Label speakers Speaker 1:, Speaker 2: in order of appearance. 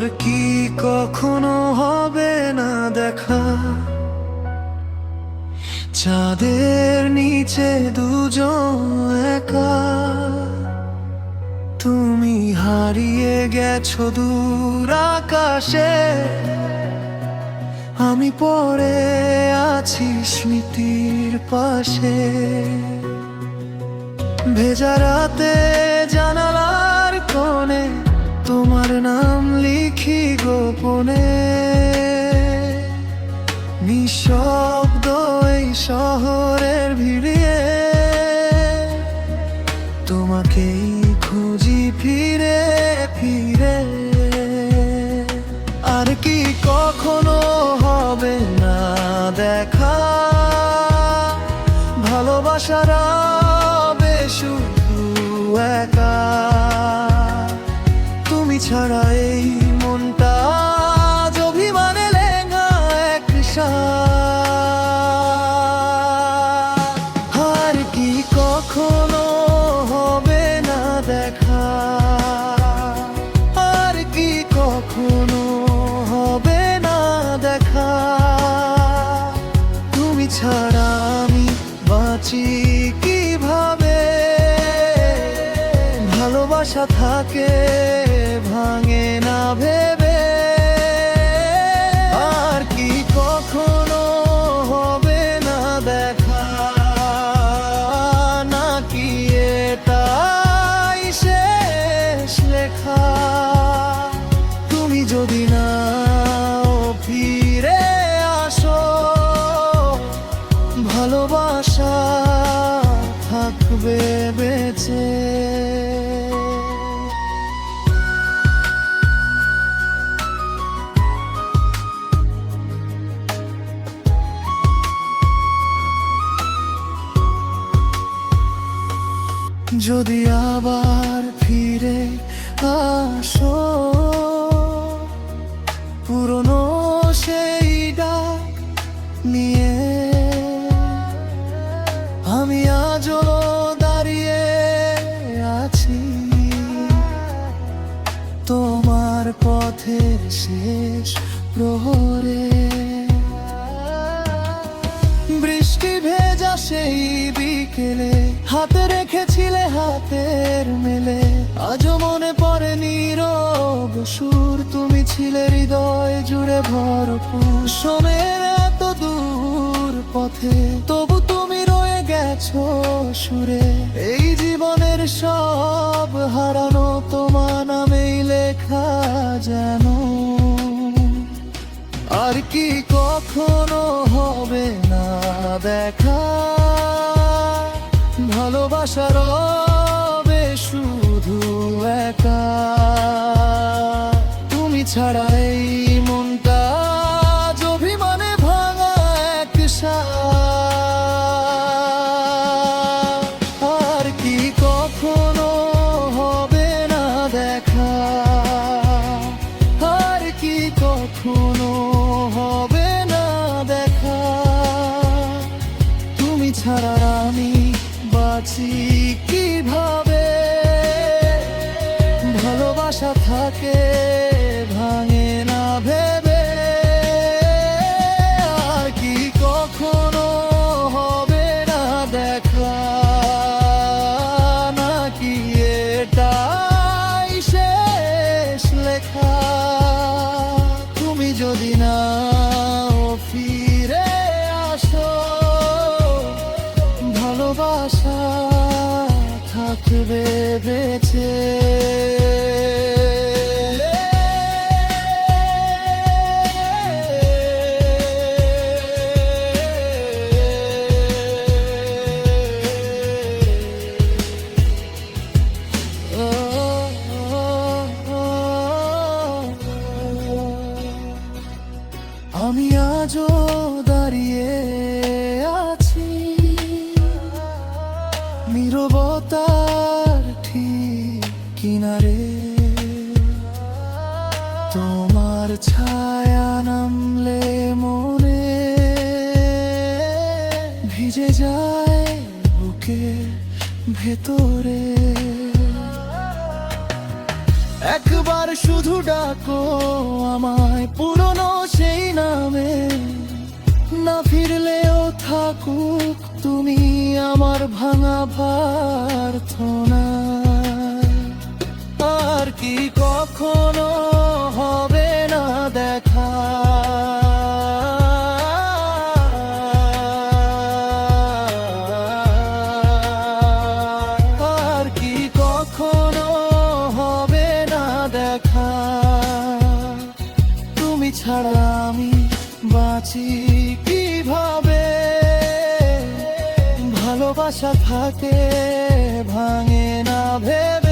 Speaker 1: আর কি কখনো হবে না দেখা, চাঁদের নিচে দুজন একা। তুমি হারিয়ে গেছো দূর আকাশে, আমি পড়ে আছি স্মৃতির পাশে। ভেজা রাতে জানালার কোণে তোমার নাম লিখি গোপনে। নিঃশব্দ এই শহরের ভিড়ে তোমাকেই খুঁজি ফিরে ফিরে। আর কি কখনো হবে না দেখা, ভালোবাসার রবে শুধু একা। তুমি ছাড়া এই মনটা আজ অভিমানে লেঙ্গা এক সাথ। আর কি কখনো হবে না দেখা, আর কি কখনো হবে না দেখা। তুমি ছাড়া আমি বাঁচি কিভাবে, ভালোবাসা থাকে ভাঙে না ভেবে। আর কি কখনো হবে না দেখা, নাকি এটাই শেষ লেখা। তুমি যদি নাও ফিরে আসো, ভালোবাসা থাকবে বেঁচে। যদি আবার ফিরে আসো, পুরনো সেই ডাক নিয়ে আমি আজও দাঁড়িয়ে আছি তোমার পথের শেষ প্রহরে। বৃষ্টি ভেজা সেই বিকেলে হাতে রেখেছিলে হাতের মেলে। আজও মনে পড়ে নীরব সুর, তুমি ছিলে হৃদয় জুড়ে ভরপুর। সময়ের এত দূর পথে তবু তুমি রয়ে গেছো সুরে। এই জীবনের সব হারানো তোমার নামেই লেখা যেন। আর কি কখনো হবে না দেখা, ভালোবাসার রবে শুধু একা। তুমি ছাড়া এই মনটা আজ অভিমানে ভাঙা এক সাথ। আর কি কখনো হবে না দেখা, আর কি কখনো হবে না দেখা। তুমি ছাড়া আমি বাঁচি কিভাবে, ভালোবাসা থাকে ভাঙে না ভেবে। আর কি কখনো হবে না দেখা, নাকি এটাই শেষ লেখা। তুমি যদি নাও ফিরে আসো, ভালোবাসা থাকবে বেঁচে। আমি আজও দাঁড়িয়ে আছি নীরবতার ঠিক কিনারে। তোমার ছায়া নামলে মনে ভিজে যায় বুকের ভেতরে। একবার শুধু ডাকো আমায় পুরনো সেই নামে, না ফিরলেও থাকুক তুমি আমার ভাঙা প্রার্থনা। আর কি কখনো হবে না দেখা, আর কি কখনো হবে না দেখা, তুমি ছাড়া আমি বাঁচি কিভাবে? ভালোবাসা থাকে ভাঙে না ভেবে,